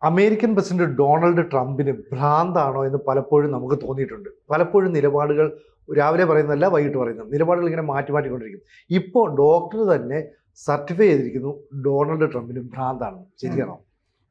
American president Donald ട്രംപിന് ഭ്രാന്താണോ എന്ന് പലപ്പോഴും നമുക്ക് തോന്നിയിട്ടുണ്ട്. പലപ്പോഴും നിലപാടുകൾ രാവിലെ പറയുന്നതല്ല, വൈകിട്ട് പറയുന്നത്, നിലപാടുകൾ ഇങ്ങനെ മാറ്റിക്കൊണ്ടിരിക്കും. ഇപ്പോൾ ഡോക്ടർ തന്നെ സർട്ടിഫൈ ചെയ്തിരിക്കുന്നു ഡൊണാൾഡ് ട്രംപിന് ഭ്രാന്താണ്. ശരിയാണോ?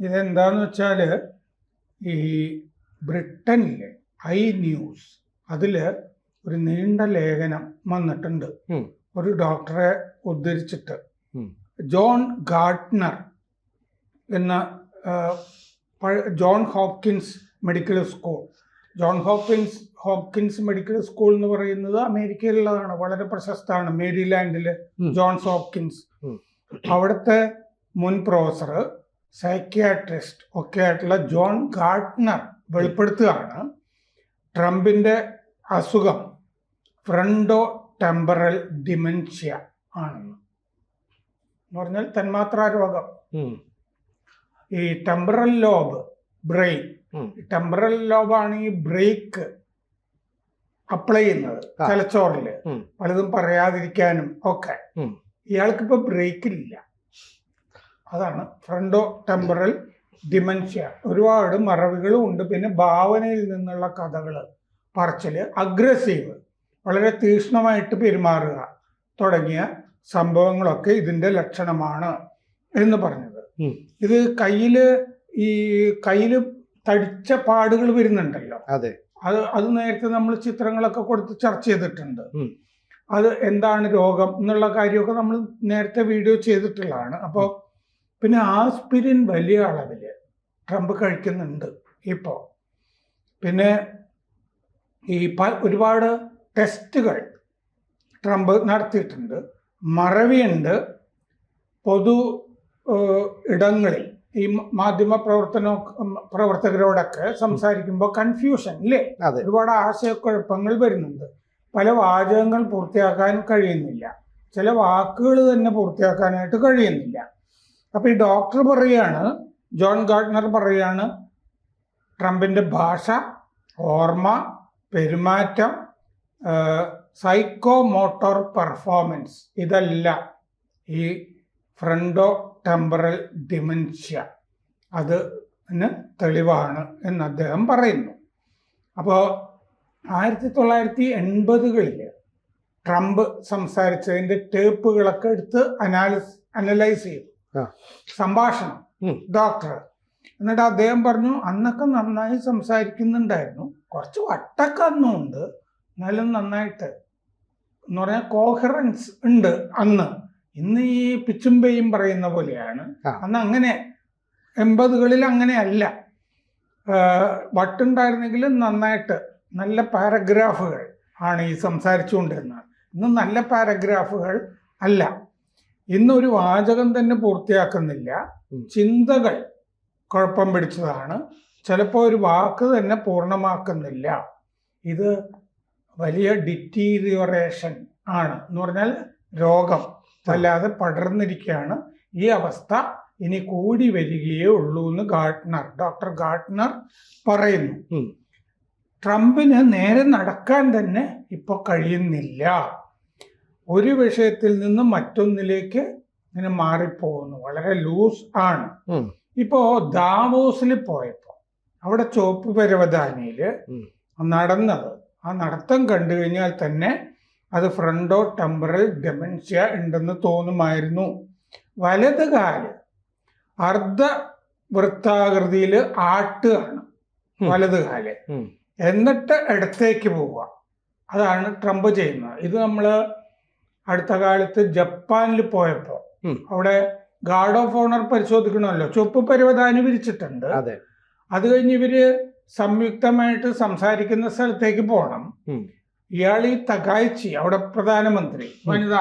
ഇതെന്താന്ന് വെച്ചാൽ, ഈ ബ്രിട്ടനിലെ ഐ ന്യൂസ് അതിൽ ഒരു നീണ്ട ലേഖനം വന്നിട്ടുണ്ട്. ഒരു ഡോക്ടറെ ഉദ്ധരിച്ചിട്ട്, ജോൺ ഗാർട്ട്നർ എന്ന John Hopkins medical school. Hopkins medical school എന്ന് പറയുന്നത് അമേരിക്കയിലുള്ളതാണ്, വളരെ പ്രശസ്തമാണ്. മേരിലാൻഡില് ജോൺസ് ഹോപ്കിൻസ്. അവിടുത്തെ മുൻ പ്രൊഫസർ, സൈക്യാട്രിസ്റ്റ് ഒക്കെ ആയിട്ടുള്ള ജോൺ ഗാർട്ട്നർ വെളിപ്പെടുത്തുകയാണ് ട്രംപിന്റെ അസുഖം ഫ്രണ്ടോ ടെമ്പറൽ ഡിമെൻഷ്യ ആണെന്ന്. എന്ന് പറഞ്ഞാൽ തന്മാത്രാ രോഗം. ഈ ടെമ്പറൽ ലോബ്, ബ്രെയിൻ, ടെമ്പറൽ ലോബാണ് ഈ ബ്രേക്ക് അപ്ലൈ ചെയ്യുന്നത് തലച്ചോറില്, പലതും പറയാതിരിക്കാനും ഒക്കെ. ഇയാൾക്കിപ്പോ ബ്രേക്കില്ല. അതാണ് ഫ്രണ്ടോ ടെമ്പറൽ ഡിമെൻഷ്യ. ഒരുപാട് മറവികളും ഉണ്ട്. പിന്നെ ഭാവനയിൽ നിന്നുള്ള കഥകള് പറച്ചില്, അഗ്രസീവ്, വളരെ തീക്ഷ്ണമായിട്ട് പെരുമാറുക തുടങ്ങിയ സംഭവങ്ങളൊക്കെ ഇതിന്റെ ലക്ഷണമാണ് എന്ന് പറഞ്ഞത്. ഇത് കയ്യില് തടിച്ച പാടുകൾ വരുന്നുണ്ടല്ലോ. അത് നേരത്തെ നമ്മൾ ചിത്രങ്ങളൊക്കെ കൊടുത്ത് ചർച്ച ചെയ്തിട്ടുണ്ട്. അത് എന്താണ് രോഗം എന്നുള്ള കാര്യമൊക്കെ നമ്മൾ നേരത്തെ വീഡിയോ ചെയ്തിട്ടുള്ളതാണ്. അപ്പോൾ പിന്നെ ആസ്പിരിൻ വലിയ അളവിൽ ട്രംപ് കഴിക്കുന്നുണ്ട് ഇപ്പോൾ. പിന്നെ ഈ ഒരുപാട് ടെസ്റ്റുകൾ ട്രംപ് നടത്തിയിട്ടുണ്ട്. മറവിയുണ്ട്. പൊതു ഇടങ്ങളിൽ ഈ മാധ്യമ പ്രവർത്തകരോടൊക്കെ സംസാരിക്കുമ്പോൾ കൺഫ്യൂഷൻ ഇല്ലേ, ഒരുപാട് ആശയക്കുഴപ്പങ്ങൾ വരുന്നുണ്ട്. പല വാചകങ്ങൾ പൂർത്തിയാക്കാൻ കഴിയുന്നില്ല, ചില വാക്കുകൾ തന്നെ പൂർത്തിയാക്കാനായിട്ട് കഴിയുന്നില്ല. അപ്പൊ ഈ ഡോക്ടർ പറയാണ്, ജോൺ ഗാർട്ട്നർ പറയാണ്, ട്രംപിന്റെ ഭാഷ, ഓർമ്മ, പെരുമാറ്റം, സൈക്കോ മോട്ടോർ പെർഫോമൻസ്, ഇതെല്ലാം ഈ ഫ്രണ്ടോ ടെമ്പറൽ ഡിമെൻഷ്യ അതിന് തെളിവാണ് എന്ന് അദ്ദേഹം പറയുന്നു. അപ്പോൾ 1980കളിൽ ട്രംപ് സംസാരിച്ചതിന്റെ ടേപ്പുകളൊക്കെ എടുത്ത് അനലൈസ് ചെയ്തു, സംഭാഷണം ഡോക്ടർ. എന്നിട്ട് അദ്ദേഹം പറഞ്ഞു, അന്നൊക്കെ നന്നായി സംസാരിക്കുന്നുണ്ടായിരുന്നു, കുറച്ച് വട്ടൊക്കെ അന്നുണ്ട്, എന്നാലും നന്നായിട്ട് എന്ന് പറഞ്ഞാൽ കോഹറൻസ് ഉണ്ട് അന്ന്. ഇന്ന് ഈ പിച്ചുംപേയും പറയുന്ന പോലെയാണ്. അന്ന് അങ്ങനെ 80കളിൽ അങ്ങനെയല്ല. വട്ടുണ്ടായിരുന്നെങ്കിലും നന്നായിട്ട് നല്ല പാരഗ്രാഫുകൾ ആണ് ഈ സംസാരിച്ചുകൊണ്ടിരുന്നത്. ഇന്ന് നല്ല പാരഗ്രാഫുകൾ അല്ല. ഇന്നൊരു വാചകം തന്നെ പൂർത്തിയാക്കുന്നില്ല. ചിന്തകൾ കുഴപ്പം പിടിച്ചതാണ്. ചിലപ്പോൾ ഒരു വാക്ക് തന്നെ പൂർണ്ണമാക്കുന്നില്ല. ഇത് വലിയ ഡിറ്റീരിയറേഷൻ ആണ്. എന്ന് പറഞ്ഞാൽ രോഗം അല്ലാതെ പടർന്നിരിക്കുകയാണ്. ഈ അവസ്ഥ ഇനി കൂടി വരികയേ ഉള്ളൂ എന്ന് ഡോക്ടർ ഗാർട്ട്നർ പറയുന്നു. ട്രംപിന് നേരെ നടക്കാൻ തന്നെ ഇപ്പൊ കഴിയുന്നില്ല. ഒരു വിഷയത്തിൽ നിന്ന് മറ്റൊന്നിലേക്ക് ഇങ്ങനെ മാറിപ്പോകുന്നു, വളരെ ലൂസ് ആണ്. ഇപ്പോ ദാവോസിൽ പോയപ്പോ അവിടെ ചുവപ്പ് പരവതാനിയില് നടന്നത്, ആ നടത്തം കണ്ടു കഴിഞ്ഞാൽ തന്നെ അത് ഫ്രണ്ടോ ടെമ്പറൽ ഡിമെൻഷ്യ ഉണ്ടെന്ന് തോന്നുമായിരുന്നു. വലത് കാല് അർദ്ധ വൃത്താകൃതിയിൽ ആട്ടുകയാണ് വലത് കാല്, എന്നിട്ട് ഇടത്തേക്ക് പോവുക. അതാണ് ട്രംപ് ചെയ്യുന്നത്. ഇത് നമ്മള് അടുത്ത കാലത്ത് ജപ്പാനിൽ പോയപ്പോ അവിടെ ഗാർഡ് ഓഫ് ഓണർ പരിശോധിക്കണമല്ലോ, ചുവപ്പ് പരവതാനി വിരിച്ചിട്ടുണ്ട്. അത് കഴിഞ്ഞ് ഇവര് സംയുക്തമായിട്ട് സംസാരിക്കുന്ന സ്ഥലത്തേക്ക് പോകണം. ഇയാൾ ഈ തകായ്ച്ചി, അവിടെ പ്രധാനമന്ത്രി, വനിതാ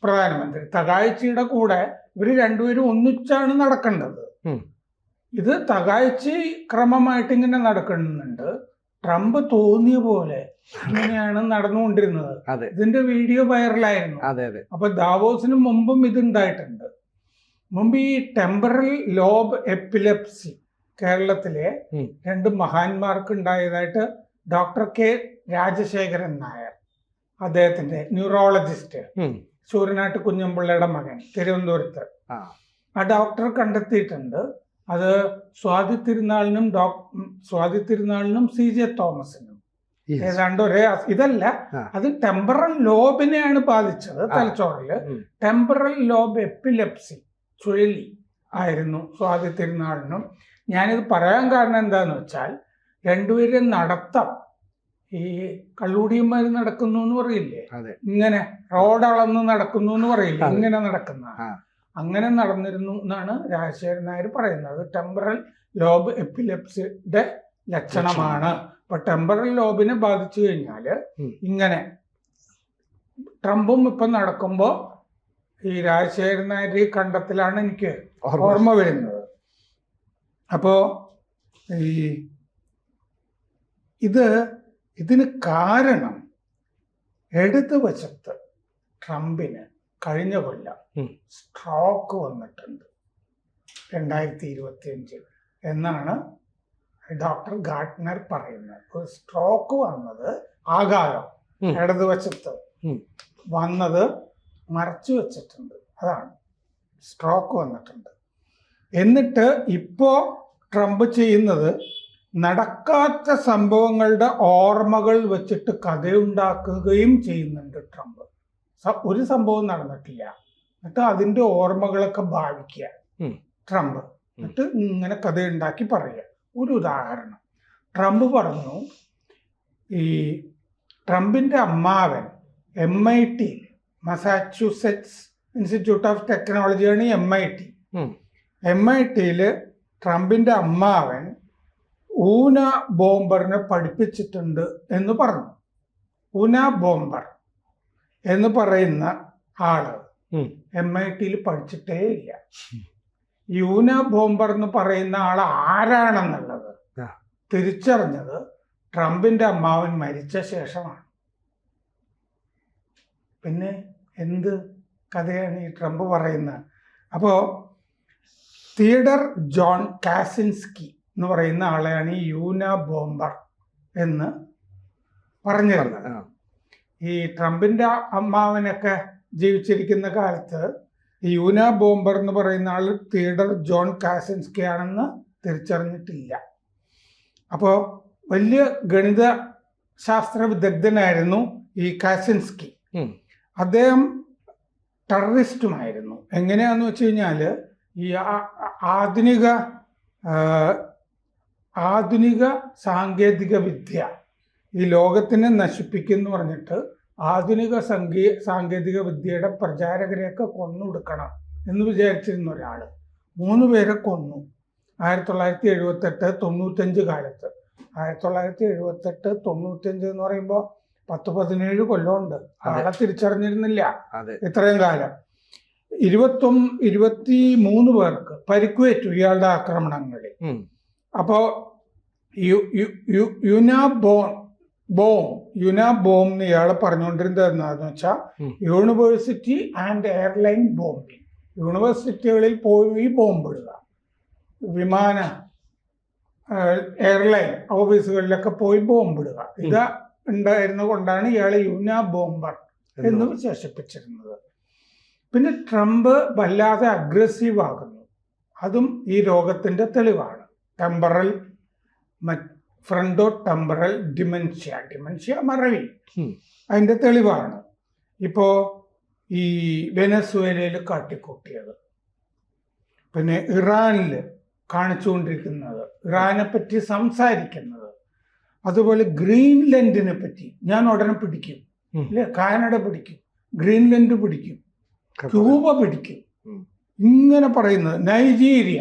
പ്രധാനമന്ത്രി, തകായ്ച്ചിയുടെ കൂടെ ഇവര് രണ്ടുപേരും ഒന്നിച്ചാണ് നടക്കേണ്ടത്. ഇത് തകായ്ച്ചി ക്രമമായിട്ട് ഇങ്ങനെ നടക്കുന്നുണ്ട്. ട്രംപ് തോന്നിയ പോലെ ഇങ്ങനെയാണ് നടന്നുകൊണ്ടിരുന്നത്. ഇതിന്റെ വീഡിയോ വൈറലായിരുന്നു. അപ്പൊ ദാവോസിന് മുമ്പും ഇത് ഉണ്ടായിട്ടുണ്ട്. മുമ്പ് ഈ ടെമ്പറൽ ലോബ് എപ്പിലെപ്സി കേരളത്തിലെ 2 മഹാന്മാർക്ക് ഉണ്ടായതായിട്ട് ഡോക്ടർ കെ രാജശേഖരൻ നായർ, അദ്ദേഹത്തിന്റെ ന്യൂറോളജിസ്റ്റ്, സൂര്യനാട്ട് കുഞ്ഞമ്പിള്ളയുടെ മകൻ, തിരുവനന്തപുരത്ത്, ആ ഡോക്ടർ കണ്ടെത്തിയിട്ടുണ്ട് അത് സ്വാതി തിരുനാളിനും CJ തോമസിനും ഏതാണ്ട് ഒരേ ഇതല്ല, അത് ടെമ്പറൽ ലോബിനെയാണ് ബാധിച്ചത്. തലച്ചോറില് ടെമ്പറൽ ലോബ് എപ്പിലെപ്സി, ചുഴലി ആയിരുന്നു സ്വാതി തിരുനാളിനും. ഞാനിത് പറയാൻ കാരണം എന്താന്ന് വെച്ചാൽ, രണ്ടുപേരും നടത്തം ഈ കള്ളൂടിയന്മാർ നടക്കുന്നു എന്ന് പറയില്ലേ, ഇങ്ങനെ റോഡ് അളന്ന് നടക്കുന്നു എന്ന് പറയില്ലേ, ഇങ്ങനെ നടക്കുന്ന, അങ്ങനെ നടന്നിരുന്നു എന്നാണ് രാജശേഖരൻ നായർ പറയുന്നത്. ടെമ്പറൽ ലോബ് എപ്പിലെപ്സിയുടെ ലക്ഷണമാണ്. അപ്പൊ ടെമ്പറൽ ലോബിനെ ബാധിച്ചു കഴിഞ്ഞാൽ ഇങ്ങനെ, ട്രംപും ഇപ്പം നടക്കുമ്പോൾ ഈ രാജശേഖരൻ നായർ കണ്ടത്തിലാണ് എനിക്ക് ഓർമ്മ വരുന്നത്. അപ്പോ ഈ ഇതിന് കാരണം ഇടതുവശത്ത് ട്രംപിന് കഴിഞ്ഞ കൊല്ലം സ്ട്രോക്ക് വന്നിട്ടുണ്ട് 2025 എന്നാണ് ഡോക്ടർ ഗാർട്ട്നർ പറയുന്നത്. ഒരു സ്ട്രോക്ക് വന്നത്, ആഘാതം ഇടതുവശത്ത് വന്നത് മറച്ചു വെച്ചിട്ടുണ്ട്, അതാണ് സ്ട്രോക്ക് വന്നിട്ടുണ്ട്. എന്നിട്ട് ഇപ്പോ ട്രംപ് ചെയ്യുന്നത് നടക്കാത്ത സംഭവങ്ങളുടെ ഓർമ്മകൾ വെച്ചിട്ട് കഥയുണ്ടാക്കുകയും ചെയ്യുന്നുണ്ട് ട്രംപ്. ഒരു സംഭവം നടന്നിട്ടില്ല, എന്നിട്ട് അതിന്റെ ഓർമ്മകളൊക്കെ ഭാവിക്കുക ട്രംപ്, എന്നിട്ട് ഇങ്ങനെ കഥയുണ്ടാക്കി പറയുക. ഒരു ഉദാഹരണം, ട്രംപ് പറഞ്ഞു, ഈ ട്രംപിന്റെ അമ്മാവൻ MIT, മസാച്യൂസെറ്റ്സ് ഇൻസ്റ്റിറ്റ്യൂട്ട് ഓഫ് ടെക്നോളജിയാണ് MIT ട്രംപിന്റെ അമ്മാവൻ ഊന ബോംബറിനെ പഠിപ്പിച്ചിട്ടുണ്ട് എന്ന് പറഞ്ഞു. ഊന ബോംബർ എന്ന് പറയുന്ന ആള് MIT പഠിച്ചിട്ടേ ഇല്ല. യൂന ബോംബർ എന്ന് പറയുന്ന ആൾ ആരാണെന്നുള്ളത് തിരിച്ചറിഞ്ഞത് ട്രംപിന്റെ അമ്മാവൻ മരിച്ച ശേഷമാണ്. പിന്നെ എന്ത് കഥയാണ് ഈ ട്രംപ് പറയുന്നത്? അപ്പോ തിയഡർ ജോൺ കാസിൻസ്കി എന്ന് പറയുന്ന ആളെയാണ് ഈ യൂന ബോംബർ എന്ന് പറഞ്ഞിരുന്നത്. ഈ ട്രംപിന്റെ അമ്മാവനൊക്കെ ജീവിച്ചിരിക്കുന്ന കാലത്ത് ഈ യൂന ബോംബർ എന്ന് പറയുന്ന ആൾ തിയഡർ ജോൺ കാസിൻസ്കി ആണെന്ന് തിരിച്ചറിഞ്ഞിട്ടില്ല. അപ്പോൾ വലിയ ഗണിത ശാസ്ത്ര വിദഗ്ധനായിരുന്നു ഈ കാസിൻസ്കി. അദ്ദേഹം ടെററിസ്റ്റുമായിരുന്നു. എങ്ങനെയാന്ന് വെച്ച് കഴിഞ്ഞാൽ, ഈ ആധുനിക സാങ്കേതിക വിദ്യ ഈ ലോകത്തിനെ നശിപ്പിക്കുന്നു പറഞ്ഞിട്ട് ആധുനിക സാങ്കേതിക വിദ്യയുടെ പ്രചാരകരെയൊക്കെ കൊന്നൊടുക്കണം എന്ന് വിചാരിച്ചിരുന്ന ഒരാൾ 3 പേരെ കൊന്നു 1978-95 കാലത്ത്. 1978-95 എന്ന് പറയുമ്പോൾ 10-17 കൊല്ലമുണ്ട്. ആളെ തിരിച്ചറിഞ്ഞിരുന്നില്ല ഇത്രയും കാലം. 23 പേർക്ക് പരിക്കുവേറ്റു ഇയാളുടെ ആക്രമണങ്ങളിൽ. അപ്പോ യുന ബോം എന്ന് ഇയാളെ പറഞ്ഞുകൊണ്ടിരുന്നത് എന്താണെന്ന് വെച്ചാൽ, യൂണിവേഴ്സിറ്റി ആൻഡ് എയർലൈൻ ബോംബിങ്. യൂണിവേഴ്സിറ്റികളിൽ പോയി ബോംബിടുക, വിമാന എയർലൈൻ ഓഫീസുകളിലൊക്കെ പോയി ബോംബിടുക. ഇത് ഉണ്ടായിരുന്ന കൊണ്ടാണ് ഇയാളെ യൂന ബോംബർ എന്ന് വിശേഷിപ്പിച്ചിരുന്നത്. പിന്നെ ട്രംപ് വല്ലാതെ അഗ്രസീവ് ആകുന്നു, അതും ഈ രോഗത്തിന്റെ തെളിവാണ്. ടെമ്പറൽ ഫ്രണ്ടോ ടെമ്പറൽ ഡിമെൻഷ്യ മറവി, അതിന്റെ തെളിവാണ്. ഇപ്പോ ഈ വെനസ്വേലയിൽ കാട്ടിക്കൂട്ടിയത്, പിന്നെ ഇറാനിൽ കാണിച്ചുകൊണ്ടിരിക്കുന്നത്, ഇറാനെ പറ്റി സംസാരിക്കുന്നത്, അതുപോലെ ഗ്രീൻലൻഡിനെ പറ്റി ഞാൻ ഉടനെ പിടിക്കും, ഇല്ലേ, കാനഡ പിടിക്കും, ഗ്രീൻലൻഡ് പിടിക്കും, ക്യൂബ പിടിക്കും, ഇങ്ങനെ പറയുന്നത്. നൈജീരിയ,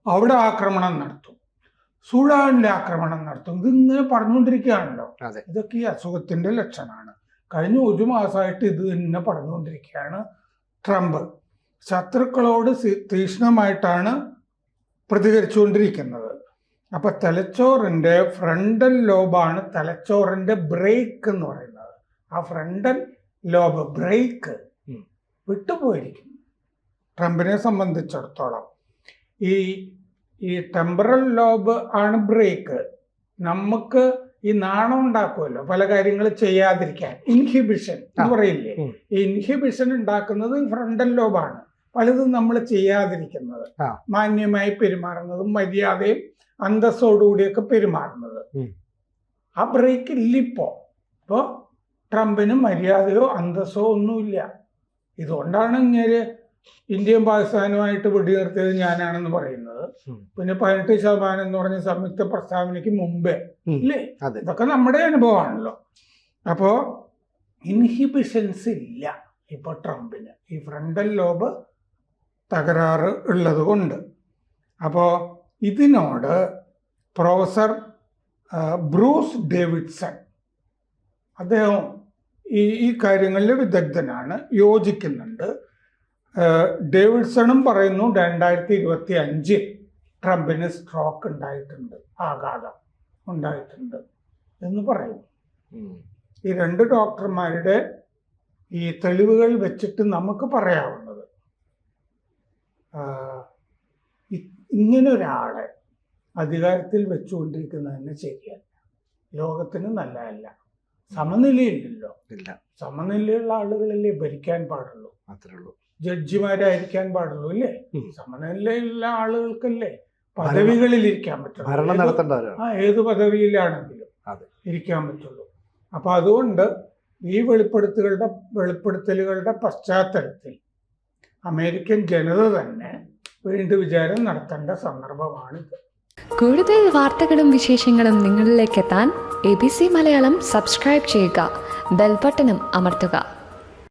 അവിടെ ആക്രമണം നടത്തും, സുഡാനിലെ ആക്രമണം നടത്തും, ഇതിങ്ങനെ പറഞ്ഞുകൊണ്ടിരിക്കുകയാണല്ലോ. ഇതൊക്കെ ഈ അസുഖത്തിന്റെ ലക്ഷണമാണ്. കഴിഞ്ഞ 1 മാസമായിട്ട് ഇത് തന്നെ പറഞ്ഞുകൊണ്ടിരിക്കുകയാണ് ട്രംപ്. ശത്രുക്കളോട് തീക്ഷ്ണമായിട്ടാണ് പ്രതികരിച്ചുകൊണ്ടിരിക്കുന്നത്. അപ്പൊ തലച്ചോറിന്റെ ഫ്രണ്ടൽ ലോബാണ് തലച്ചോറിന്റെ ബ്രേക്ക് എന്ന് പറയുന്നത്. ആ ഫ്രണ്ടൽ ലോബ് ബ്രേക്ക് വിട്ടുപോയിരിക്കുന്നു ട്രംപിനെ സംബന്ധിച്ചിടത്തോളം. ഈ ടെമ്പറൽ ലോബ് ആണ് ബ്രേക്ക്. നമുക്ക് ഈ നാണം ഉണ്ടാക്കുമല്ലോ പല കാര്യങ്ങൾ ചെയ്യാതിരിക്കാൻ, ഇൻഹിബിഷൻ എന്ന് പറയില്ലേ, ഈ ഇൻഹിബിഷൻ ഉണ്ടാക്കുന്നത് ഫ്രണ്ടൽ ലോബാണ്. പലതും നമ്മൾ ചെയ്യാതിരിക്കുന്നത്, ആ. മാന്യമായി പെരുമാറുന്നതും മര്യാദയും അന്തസ്സോടുകൂടിയൊക്കെ പെരുമാറുന്നത്. ആ ബ്രേക്ക് ഇല്ല ഇപ്പോൾ ട്രംപിന് മര്യാദയോ അന്തസ്സോ ഒന്നുമില്ല. ഇതുകൊണ്ടാണ് ഇങ്ങനെ ഇന്ത്യയും പാകിസ്ഥാനുമായിട്ട് വെടിനിർത്തിയത് ഞാനാണെന്ന് പറയുന്നത്. പിന്നെ 18% എന്ന് പറഞ്ഞ സംയുക്ത പ്രസ്താവനയ്ക്ക് മുമ്പേ ഇല്ലേ, ഇതൊക്കെ നമ്മുടെ അനുഭവമാണല്ലോ. അപ്പോൾ ഇൻഹിബിഷൻസ് ഇല്ല ഇപ്പൊ ട്രംപിന്, ഈ ഫ്രണ്ടൽ ലോബ് തകരാറ് ഉള്ളത് കൊണ്ട്. അപ്പോൾ ഇതിനോട് പ്രൊഫസർ ബ്രൂസ് ഡേവിഡ്സൺ, അദ്ദേഹം ഈ കാര്യങ്ങളിൽ വിദഗ്ധനാണ്, യോജിക്കുന്നുണ്ട്. ഡേവിഡ്സണും പറയുന്നു 2025 ട്രംപിന് സ്ട്രോക്ക് ഉണ്ടായിട്ടുണ്ട്, ആഘാതം ഉണ്ടായിട്ടുണ്ട് എന്ന് പറയുന്നു. ഈ രണ്ട് ഡോക്ടർമാരുടെ ഈ തെളിവുകൾ വെച്ചിട്ട് നമുക്ക് പറയാവുന്നത്, ഇങ്ങനെ ഒരാളെ അധികാരത്തിൽ വെച്ചുകൊണ്ടിരിക്കുന്നത് തന്നെ ശരിയല്ല, ലോകത്തിന് നല്ലതല്ല. സമനിലയില്ലല്ലോ, സമനിലയുള്ള ആളുകളല്ലേ ഭരിക്കാൻ പാടുള്ളൂ, ജഡ്ജിമാരായിരിക്കാൻ പാടുള്ളൂ അല്ലേ? സമനിലയുള്ള ആളുകൾക്കല്ലേ പദവികളിൽ ഇരിക്കാൻ പറ്റുള്ളൂ, ഏത് പദവിയിലാണെങ്കിലും ഇരിക്കാൻ പറ്റുള്ളൂ. അപ്പൊ അതുകൊണ്ട് ഈ വെളിപ്പെടുത്തലുകളുടെ പശ്ചാത്തലത്തിൽ അമേരിക്കൻ ജനത തന്നെ വീണ്ടും വിചാരം നടത്തേണ്ട സന്ദർഭമാണിത്. കൂടുതൽ വാർത്തകളും വിശേഷങ്ങളും നിങ്ങളിലേക്ക് എത്താൻ ABC മലയാളം സബ്സ്ക്രൈബ് ചെയ്യുക, ബെൽബട്ടനും അമർത്തുക.